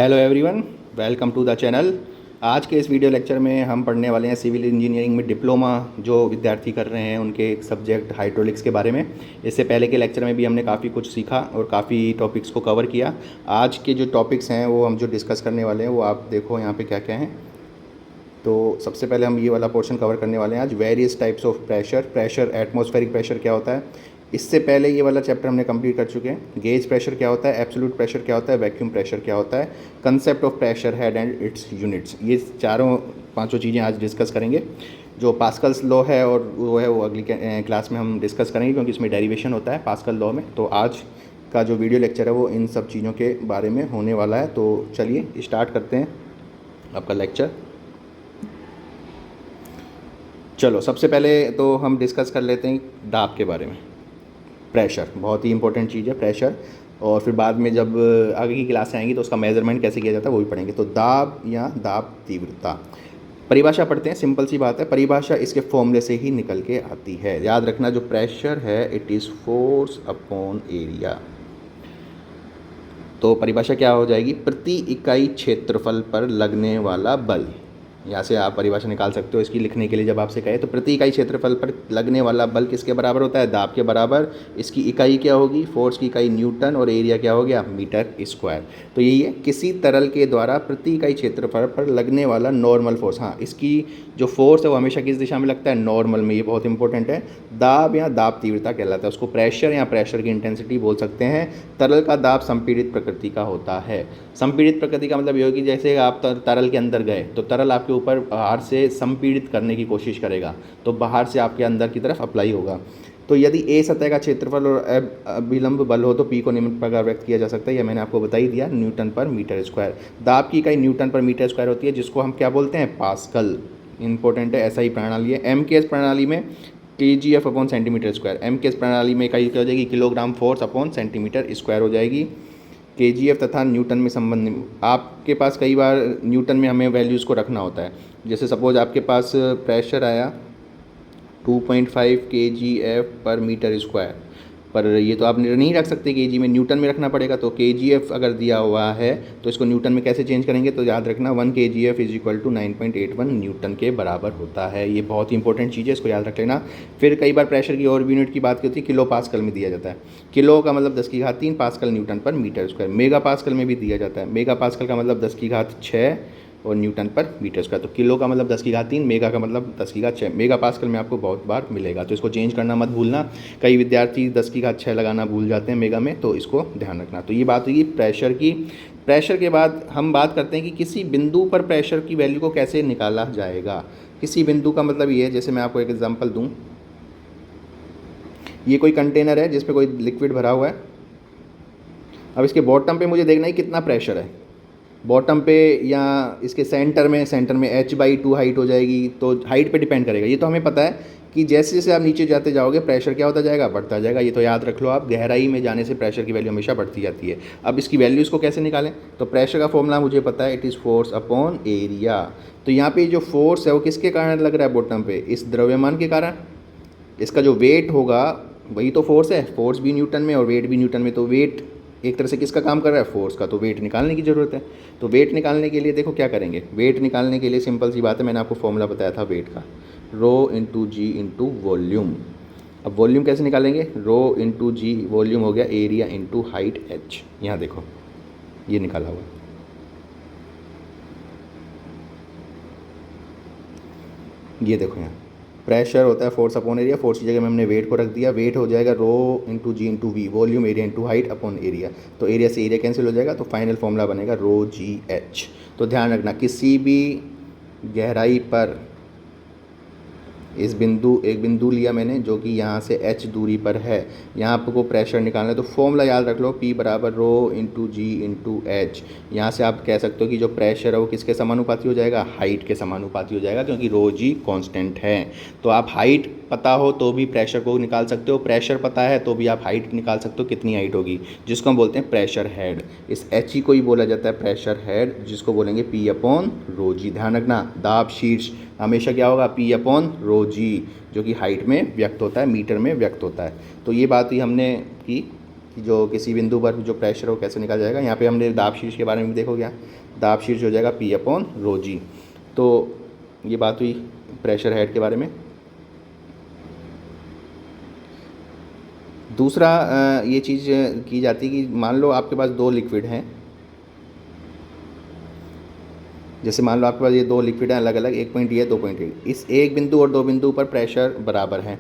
Hello everyone, welcome to the channel. आज के इस वीडियो लेक्चर में हम पढ़ने वाले हैं सिविल इंजीनियरिंग में डिप्लोमा जो विद्यार्थी कर रहे हैं उनके एक सब्जेक्ट हाइड्रोलिक्स के बारे में। इससे पहले के लेक्चर में भी हमने काफ़ी कुछ सीखा और काफ़ी टॉपिक्स को कवर किया। आज के जो टॉपिक्स हैं वो हम जो डिस्कस करने वाले हैं वो आप देखो यहाँ पे क्या क्या हैं। तो सबसे पहले हम ये वाला पोर्शन कवर करने वाले हैं आज, various types of pressure. Atmospheric pressure क्या होता है, इससे पहले ये वाला चैप्टर हमने कंप्लीट कर चुके हैं। गेज प्रेशर क्या होता है, एब्सोल्यूट प्रेशर क्या होता है, वैक्यूम प्रेशर क्या होता है, concept of pressure head and it's units, ये चारों पांचों चीज़ें आज डिस्कस करेंगे। जो पास्कल्स लॉ है और वो है वो अगली क्लास में हम डिस्कस करेंगे, क्योंकि इसमें डेरिवेशन होता है पास्कल लॉ में। तो आज का जो वीडियो लेक्चर है वो इन सब चीज़ों के बारे में होने वाला है। तो चलिए स्टार्ट करते हैं आपका लेक्चर। चलो सबसे पहले तो हम डिस्कस कर लेते हैं दाब के बारे में। प्रेशर बहुत ही इंपॉर्टेंट चीज़ है, प्रेशर। और फिर बाद में जब आगे की क्लास आएंगी तो उसका मेजरमेंट कैसे किया जाता है वो भी पढ़ेंगे। तो दाब या दाब तीव्रता, परिभाषा पढ़ते हैं। सिंपल सी बात है, परिभाषा इसके फॉर्मूले से ही निकल के आती है। याद रखना, जो प्रेशर है it is force upon area. तो परिभाषा क्या हो जाएगी, प्रति इकाई क्षेत्रफल पर लगने वाला बल। यहाँ से आप परिभाषा निकाल सकते हो इसकी लिखने के लिए। जब आपसे कहे तो प्रति इकाई क्षेत्रफल पर लगने वाला बल किसके बराबर होता है, दाब के बराबर। इसकी इकाई क्या होगी, फोर्स की इकाई न्यूटन, और एरिया क्या हो गया, मीटर स्क्वायर। तो यही है, किसी तरल के द्वारा प्रति इकाई क्षेत्रफल पर लगने वाला नॉर्मल फोर्स। हाँ, इसकी जो फोर्स है वो हमेशा किस दिशा में लगता है, नॉर्मल में। ये बहुत इंपॉर्टेंट है। दाब या दाब तीव्रता कहलाता है। उसको प्रेशर या प्रेशर की इंटेंसिटी बोल सकते हैं। तरल का दाब संपीड़ित प्रकृति का होता है। संपीड़ित प्रकृति का मतलब ये होगी, जैसे आप तरल के अंदर गए तो तरल आपके ऊपर बाहर से संपीड़ित करने की कोशिश करेगा, तो बाहर से आपके अंदर की तरफ अप्लाई होगा। तो यदि ए सतह का क्षेत्रफल और अभिलंब बल हो तो पी को निम्न प्रकार व्यक्त किया जा सकता है। यह मैंने आपको बता ही दिया, न्यूटन पर मीटर स्क्वायर। दाब की इकाई न्यूटन पर मीटर स्क्वायर होती है, जिसको हम क्या बोलते हैं, पास्कल। इंपॉर्टेंट है, ऐसा ही प्रणाली है। एम के एस प्रणाली में KgF upon centimetre square. M K S प्रणाली में इकाई क्या हो जाएगी, kilogram force upon centimetre square हो जाएगी। KgF तथा न्यूटन में संबंध, आपके पास कई बार न्यूटन में हमें वैल्यूज़ को रखना होता है। जैसे सपोज आपके पास प्रेशर आया 2.5 kgF पर मीटर स्क्वायर, पर ये तो आप नहीं रख सकते केजी में, न्यूटन में रखना पड़ेगा। तो KgF अगर दिया हुआ है तो इसको न्यूटन में कैसे चेंज करेंगे, तो याद रखना 1 kgF is equal to 9.81 newton के बराबर होता है। ये बहुत ही इंपॉर्टेंट चीज़ है, इसको याद रख लेना। फिर कई बार प्रेशर की और भी यूनिट की बात की होती है, किलो पास्कल में दिया जाता है। किलो का मतलब 10⁻3, पास्कल न्यूटन पर मीटर स्क्वायर। मेगा पास्कल में भी दिया जाता है। मेगा पास्कल का मतलब 10⁻6 और न्यूटन पर मीटर स्क्वायर। तो किलो का मतलब 10⁻3, मेगा का मतलब 10⁻6। मेगा पास्कल में आपको बहुत बार मिलेगा, तो इसको चेंज करना मत भूलना। कई विद्यार्थी 10⁻6 लगाना भूल जाते हैं मेगा में, तो इसको ध्यान रखना। तो ये बात हुई प्रेशर की। प्रेशर के बाद हम बात करते हैं कि किसी बिंदु पर प्रेशर की वैल्यू को कैसे निकाला जाएगा। किसी बिंदु का मतलब ये है, जैसे मैं आपको एक एग्जाम्पल दूँ, ये कोई कंटेनर है जिस पर कोई लिक्विड भरा हुआ है। अब इसके बॉटम पे मुझे देखना है कितना प्रेशर है बॉटम पे, या इसके सेंटर में h/2 हाइट हो जाएगी। तो हाइट पे डिपेंड करेगा। ये तो हमें पता है कि जैसे जैसे आप नीचे जाते जाओगे प्रेशर क्या होता जाएगा, बढ़ता जाएगा। ये तो याद रख लो आप, गहराई में जाने से प्रेशर की वैल्यू हमेशा बढ़ती जाती है। अब इसकी वैल्यूज़ को कैसे निकालें, तो प्रेशर का फॉर्मूला मुझे पता है, it is force upon area. तो यहाँ पे जो फोर्स है वो किसके कारण लग रहा है बॉटम पे, इस द्रव्यमान के कारण। इसका जो वेट होगा वही तो फोर्स है, फोर्स भी न्यूटन में और वेट भी न्यूटन में। तो वेट एक तरह से किसका काम कर रहा है, फोर्स का। तो वेट निकालने की ज़रूरत है। तो वेट निकालने के लिए देखो क्या करेंगे, वेट निकालने के लिए सिंपल सी बात है, मैंने आपको फॉर्मूला बताया था वेट का, रो इंटू जी इंटू वॉल्यूम। अब वॉल्यूम कैसे निकालेंगे, रो इंटू जी, वॉल्यूम हो गया एरिया इंटू हाइट h। यहाँ देखो ये निकाला हुआ, ये देखो यहाँ प्रेशर होता है फोर्स अपॉन एरिया। फोर्स की जगह में हमने वेट को रख दिया, वेट हो जाएगा rho into G into V, volume area into height upon area. तो एरिया से एरिया कैंसिल हो जाएगा, तो फाइनल फॉर्मूला बनेगा रो जी एच। तो ध्यान रखना, किसी भी गहराई पर एक बिंदु लिया मैंने जो कि यहाँ से h दूरी पर है, यहाँ आपको प्रेशर निकालना है। तो फॉर्मूला याद रख लो, P बराबर रो इंटू जी इंटू एच। यहाँ से आप कह सकते हो कि जो प्रेशर है वो किसके समानुपाती हो जाएगा, हाइट के समानुपाती हो जाएगा, क्योंकि रो जी कांस्टेंट है। तो आप हाइट पता हो तो भी प्रेशर को निकाल सकते हो, प्रेशर पता है तो भी आप हाइट निकाल सकते हो, कितनी हाइट होगी, जिसको हम बोलते हैं प्रेशर हेड। इस h को ही बोला जाता है प्रेशर हेड, जिसको बोलेंगे P अपॉन रो जी। ध्यान रखना, दाब शीर्ष हमेशा क्या होगा, P अपॉन रो जी, जो कि हाइट में व्यक्त होता है, मीटर में व्यक्त होता है। तो ये बात ही हमने की। कि जो किसी बिंदु पर जो प्रेशर हो कैसे निकाला जाएगा। यहाँ पे हमने दाब शीर्ष के बारे में भी देखो क्या, दाब शीर्ष हो जाएगा P/ρg। तो ये बात हुई प्रेशर हेड के बारे में। दूसरा ये चीज़ की जाती है कि मान लो आपके पास दो लिक्विड हैं, जैसे मान लो आपके पास ये दो लिक्विड हैं अलग अलग, 1 पॉइंट ये 2 पॉइंट ये, इस एक बिंदु और दो बिंदु पर प्रेशर बराबर है,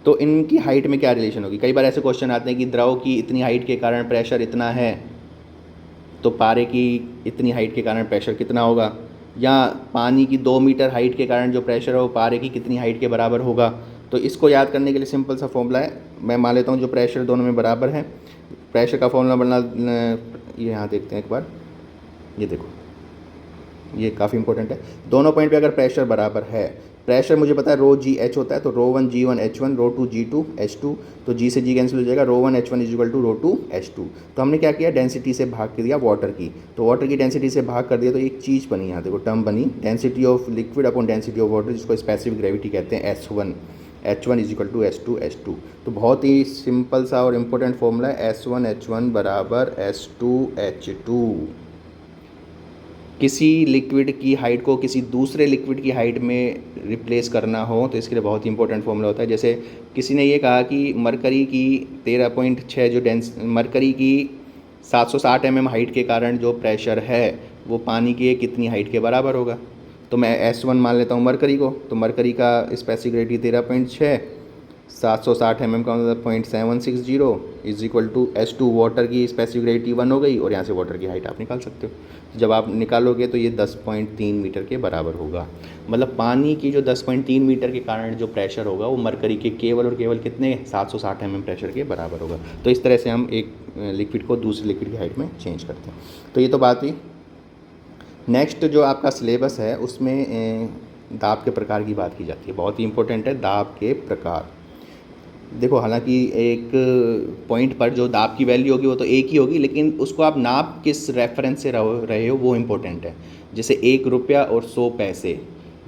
तो इनकी हाइट में क्या रिलेशन होगी। कई बार ऐसे क्वेश्चन आते हैं कि द्रव की इतनी हाइट के कारण प्रेशर इतना है, तो पारे की इतनी हाइट के कारण प्रेशर कितना होगा, या पानी की 2 मीटर हाइट के कारण जो प्रेशर है वो पारे की कितनी हाइट के बराबर होगा। तो इसको याद करने के लिए सिंपल सा फॉर्मूला है, मैं मान लेता हूँ जो प्रेशर दोनों में बराबर है, प्रेशर का फॉर्मूला बनना, ये यहाँ देखते हैं एक बार, ये देखो ये काफ़ी इंपॉर्टेंट है। दोनों पॉइंट पे अगर प्रेशर बराबर है, प्रेशर मुझे पता है ρg(h) होता है, तो ρ1 g1 h1 ρ2 g2 h2, तो g से g कैंसिल हो जाएगा, ρ1 h1 is equal to ρ2 h2। तो हमने क्या किया, डेंसिटी से भाग कर दिया वाटर की, तो वाटर की डेंसिटी से भाग कर दिया, तो एक चीज़ बनी, यहाँ देखो टर्म बनी, density of liquid upon density of water, जिसको स्पेसिफिक ग्रेविटी कहते हैं, h1 is equal to h2। तो बहुत ही सिंपल सा और इम्पोर्टेंट फॉर्मूला है, S1 बराबर S2 किसी लिक्विड की हाइट को किसी दूसरे लिक्विड की हाइट में रिप्लेस करना हो तो इसके लिए बहुत ही इंपॉर्टेंट फॉर्मूला होता है। जैसे किसी ने ये कहा कि मरकरी की 13.6 जो मरकरी की 760 mm हाइट के कारण जो प्रेशर है वो पानी की कितनी हाइट के बराबर होगा। तो मैं S1 मान लेता हूँ मरकरी को, तो मरकरी का स्पेसिफिक ग्रेविटी 13.6, 760 mm का मतलब 0.760 is equal to S2, water की स्पेसिफिक ग्रेविटी 1 हो गई, और यहाँ से वाटर की हाइट आप निकाल सकते हो। जब आप निकालोगे तो ये 10.3 मीटर के बराबर होगा। मतलब पानी की जो 10.3 मीटर के कारण जो प्रेशर होगा वो मरकरी के केवल और केवल कितने 760 mm प्रेशर के बराबर होगा। तो इस तरह से हम एक लिक्विड को दूसरे लिक्विड की हाइट में चेंज करते हैं। तो ये तो बात हुई। नेक्स्ट जो आपका सिलेबस है उसमें दाब के प्रकार की बात की जाती है, बहुत ही इंपॉर्टेंट है दाब के प्रकार। देखो हालांकि एक पॉइंट पर जो दाब की वैल्यू होगी वो तो एक ही होगी, लेकिन उसको आप नाप किस रेफरेंस से रहे हो वो इम्पोर्टेंट है। जैसे 1 रुपया और 100 पैसे,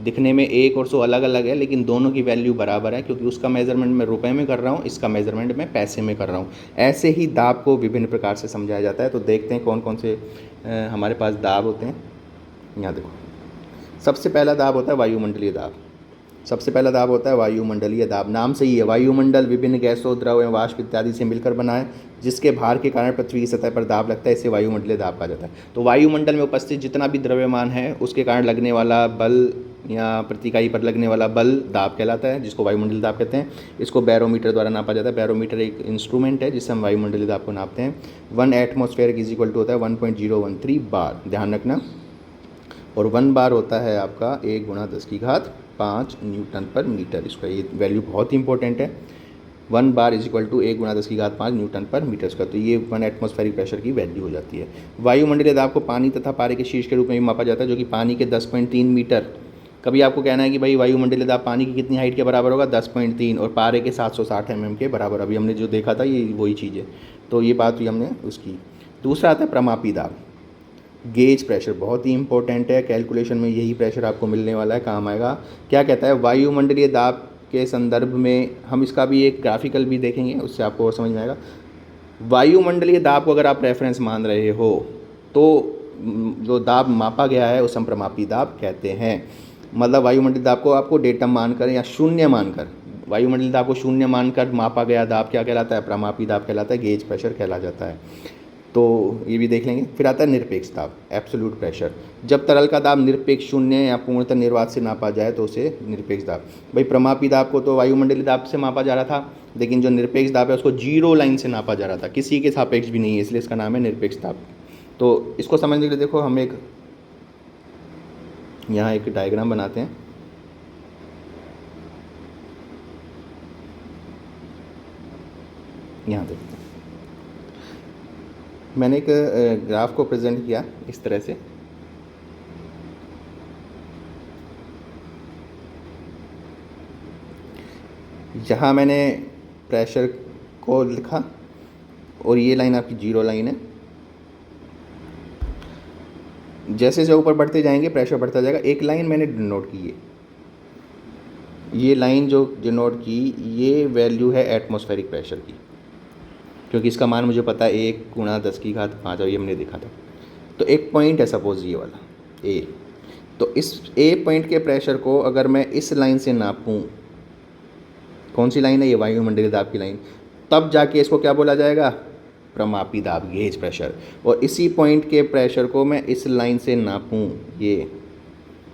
दिखने में 1 और 100 अलग अलग है, लेकिन दोनों की वैल्यू बराबर है, क्योंकि उसका मेज़रमेंट मैं रुपए में कर रहा हूँ, इसका मेज़रमेंट मैं पैसे में कर रहा हूँ। ऐसे ही दाब को विभिन्न प्रकार से समझाया जाता है। तो देखते हैं कौन कौन से हमारे पास दाब होते हैं। यहाँ देखो, सबसे पहला दाब होता है वायुमंडलीय दाब। सबसे पहला दाब होता है वायुमंडलीय दाब। नाम से ही है, वायुमंडल विभिन्न गैसों, द्रव एवं वाष्प इत्यादि से मिलकर बना है, जिसके भार के कारण पृथ्वी की सतह पर दाब लगता है, इसे वायुमंडलीय दाब कहा जाता है। तो वायुमंडल में उपस्थित जितना भी द्रव्यमान है उसके कारण लगने वाला बल या प्रति इकाई पर लगने वाला बल दाब कहलाता है, जिसको वायुमंडलीय दाब कहते हैं। इसको बैरोमीटर द्वारा नापा जाता है। बैरोमीटर एक इंस्ट्रूमेंट है जिससे हम वायुमंडलीय दाब को नापते हैं। 1 एटमॉस्फेयर इज इक्वल टू होता है 1013 बार, ध्यान रखना। और 1 बार होता है आपका 1 × 10⁵ न्यूटन पर मीटर। इसका ये वैल्यू बहुत ही इंपॉर्टेंट है। 1 bar is equal to 1 × 10⁵ newton पर मीटर का, तो ये 1 एटमॉस्फेरिक प्रेशर की वैल्यू हो जाती है। वायुमंडलीय दाब को पानी तथा पारे के शीर्ष के रूप में भी मापा जाता है, जो कि पानी के 10.3 मीटर। कभी आपको कहना है कि भाई वायुमंडलीय दाब पानी की कितनी हाइट के बराबर होगा, 10.3, और पारे के 760 mm के बराबर। अभी हमने जो देखा था ये वही चीज़ है, तो ये बात हुई हमने उसकी। दूसरा आता है प्रमापी दाब, गेज प्रेशर, बहुत ही इंपॉर्टेंट है। कैलकुलेशन में यही प्रेशर आपको मिलने वाला है, काम आएगा। क्या कहता है, वायुमंडलीय दाब के संदर्भ में हम इसका भी एक ग्राफिकल भी देखेंगे, उससे आपको और समझ में आएगा। वायुमंडलीय दाब को अगर आप रेफरेंस मान रहे हो तो जो दाब मापा गया है उसे हम प्रमापी दाब कहते हैं। मतलब वायुमंडलीय दाब को आपको डेटम मानकर या शून्य मानकर, वायुमंडलीय दाब को शून्य मानकर मापा गया दाब क्या कहलाता है, प्रमापी दाब कहलाता है, गेज प्रेशर कहलाता है। तो ये भी देख लेंगे। फिर आता है निरपेक्ष दाब, एब्सोल्यूट प्रेशर। जब तरल का दाब निरपेक्ष, शून्य या पूर्णतः निर्वात से नापा जाए तो उसे निरपेक्ष दाब। भाई प्रमापी दाब को तो वायुमंडलीय दाब से मापा जा रहा था, लेकिन जो निरपेक्ष दाब है उसको 0 लाइन से नापा जा रहा था, किसी के सापेक्ष भी नहीं है, इसलिए इसका नाम है निरपेक्ष दाब। तो इसको समझने के लिए देखो हम यहाँ एक डायग्राम बनाते हैं। यहाँ देखते हैं, मैंने एक ग्राफ को प्रेजेंट किया इस तरह से। यहाँ मैंने प्रेशर को लिखा और ये लाइन आपकी 0 लाइन है। जैसे जैसे ऊपर बढ़ते जाएंगे प्रेशर बढ़ता जाएगा। एक लाइन मैंने डिनोट की है, ये लाइन जो डिनोट की ये वैल्यू है एटमॉस्फेरिक प्रेशर की। क्योंकि इसका मान मुझे पता है 1 × 10⁵ और ये हमने देखा था। तो एक पॉइंट है सपोज़ ये वाला ए, तो इस ए पॉइंट के प्रेशर को अगर मैं इस लाइन से नापूं, कौन सी लाइन है ये, वायुमंडलीय दाब की लाइन, तब जाके इसको क्या बोला जाएगा, प्रमापी दाब, गेज प्रेशर। और इसी पॉइंट के प्रेशर को मैं इस लाइन से नापूं ये,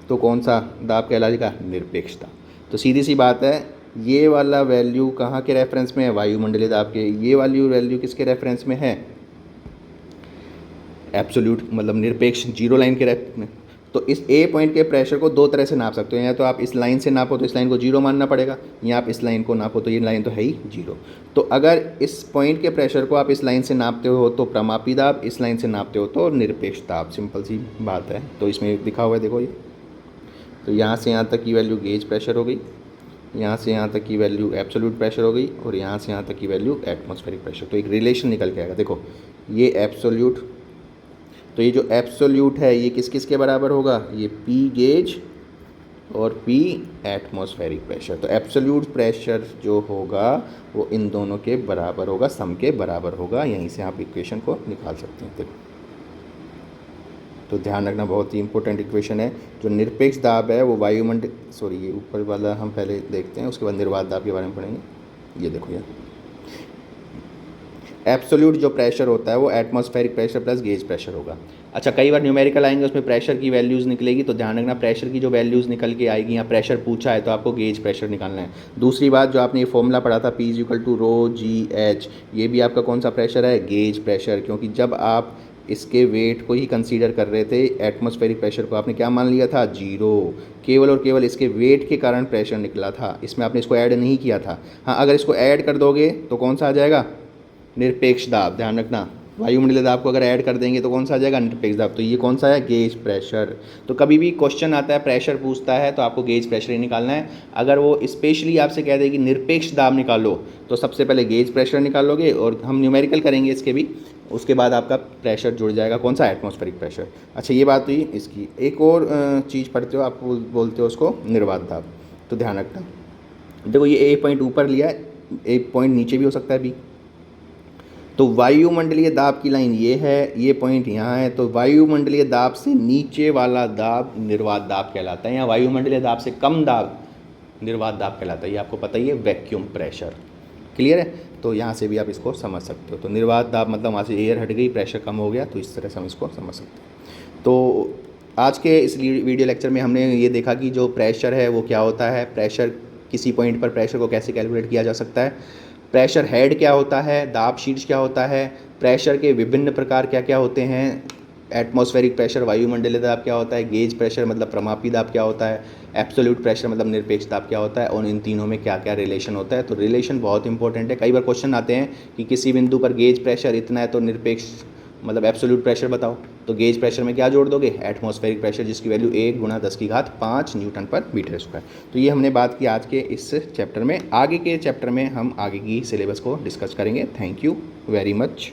तो कौन सा दाब कहलाएगा, निरपेक्ष दाब। तो सीधी सी बात है, ये वाला वैल्यू कहाँ के रेफरेंस में है, वायुमंडलीय दाब के, ये वाली वैल्यू किसके रेफरेंस में है, एब्सोल्यूट मतलब निरपेक्ष जीरो लाइन के रेफरेंस में। तो इस ए पॉइंट के प्रेशर को दो तरह से नाप सकते हो, या तो आप इस लाइन से नापो तो इस लाइन को जीरो मानना पड़ेगा, या आप इस लाइन को नापो तो ये लाइन तो है ही जीरो। तो अगर इस पॉइंट के प्रेशर को आप इस लाइन से नापते हो तो प्रमापी दाब, इस लाइन से नापते हो तो निरपेक्ष दाब, सिंपल सी बात है। तो इसमें लिखा हुआ है देखो ये, तो यहाँ से यहाँ तक की वैल्यू गेज प्रेशर हो गई, यहाँ से यहाँ तक की वैल्यू एब्सोल्यूट प्रेशर हो गई, और यहाँ से यहाँ तक की वैल्यू एटमॉस्फेरिक प्रेशर। तो एक रिलेशन निकल के आएगा, देखो ये एब्सोल्यूट, तो ये जो एब्सोल्यूट है ये किस किस के बराबर होगा, ये P गेज और P एटमॉस्फेरिक प्रेशर। तो एब्सोल्यूट प्रेशर जो होगा वो इन दोनों के बराबर होगा, सम के बराबर होगा। यहीं से आप इक्वेशन को निकाल सकते हैं। देखो तो ध्यान रखना, बहुत ही इंपॉर्टेंट इक्वेशन है। जो निरपेक्ष दाब है वो वायुमंडल, सॉरी ये ऊपर वाला हम पहले देखते हैं, उसके बाद निर्वात दाब के बारे में पढ़ेंगे। ये देखो यार, एब्सोल्यूट जो प्रेशर होता है वो atmospheric pressure plus gauge pressure होगा। अच्छा, कई बार न्यूमेरिकल आएंगे उसमें प्रेशर की वैल्यूज़ निकलेगी, तो ध्यान रखना प्रेशर की जो वैल्यूज़ निकल के आएगी, या प्रेशर पूछा है तो आपको गेज प्रेशर निकालना है। दूसरी बात, जो आपने ये फॉर्मूला पढ़ा था P = ρGH, ये भी आपका कौन सा प्रेशर है, गेज प्रेशर। क्योंकि जब आप इसके वेट को ही कंसीडर कर रहे थे, एटमॉस्फेरिक प्रेशर को आपने क्या मान लिया था, जीरो, केवल और केवल इसके वेट के कारण प्रेशर निकला था, इसमें आपने इसको ऐड नहीं किया था। हाँ, अगर इसको ऐड कर दोगे तो कौन सा आ जाएगा, निरपेक्ष दाब। ध्यान रखना, वायुमंडलीय दाब को अगर ऐड कर देंगे तो कौन सा आ जाएगा, निरपेक्ष दाब। तो ये कौन सा है, गेज प्रेशर। तो कभी भी क्वेश्चन आता है प्रेशर पूछता है तो आपको गेज प्रेशर ही निकालना है। अगर वो स्पेशली आपसे कह दे कि निरपेक्ष दाब निकालो, तो सबसे पहले गेज प्रेशर निकालोगे, और हम न्यूमेरिकल करेंगे इसके भी, उसके बाद आपका प्रेशर जुड़ जाएगा, कौन सा, एटमॉस्फेरिक प्रेशर। अच्छा, ये बात हुई इसकी। एक और चीज़ पढ़ते हो आप, बोलते हो उसको निर्वात दाब। तो ध्यान रखना, देखो ये ए पॉइंट ऊपर लिया है, ए पॉइंट नीचे भी हो सकता है बी। तो वायुमंडलीय दाब की लाइन ये है, ये पॉइंट यहाँ है, तो वायुमंडलीय दाब से नीचे वाला दाब निर्वात दाब कहलाता है, या वायुमंडलीय दाब से कम दाब निर्वात दाब कहलाता है। ये आपको पता ही है, वैक्यूम प्रेशर। क्लियर है? तो यहाँ से भी आप इसको समझ सकते हो। तो निर्वात दाब मतलब वहाँ से एयर हट गई, प्रेशर कम हो गया, तो इस तरह से हम इसको समझ सकते हैं। तो आज के इस वीडियो लेक्चर में हमने ये देखा कि जो प्रेशर है वो क्या होता है, प्रेशर किसी पॉइंट पर प्रेशर को कैसे कैलकुलेट किया जा सकता है, प्रेशर हेड क्या होता है, दाब शीर्ष क्या होता है, प्रेशर के विभिन्न प्रकार क्या क्या होते हैं, एटमॉस्फेरिक प्रेशर वायुमंडलीय दाब क्या होता है, गेज प्रेशर मतलब प्रमापी दाब क्या होता है, एब्सोल्यूट प्रेशर मतलब निरपेक्ष दाब क्या होता है, और इन तीनों में क्या क्या रिलेशन होता है। तो रिलेशन बहुत इंपॉर्टेंट है। कई बार क्वेश्चन आते हैं कि किसी बिंदु पर गेज प्रेशर इतना है तो निरपेक्ष मतलब एब्सोल्यूट प्रेशर बताओ, तो गेज प्रेशर में क्या जोड़ दोगे, एटमॉस्फेरिक प्रेशर, जिसकी वैल्यू 1 × 10⁵ N/m²। तो ये हमने बात की आज के इस चैप्टर में। आगे के चैप्टर में हम आगे की सिलेबस को डिस्कस करेंगे। Thank you very much.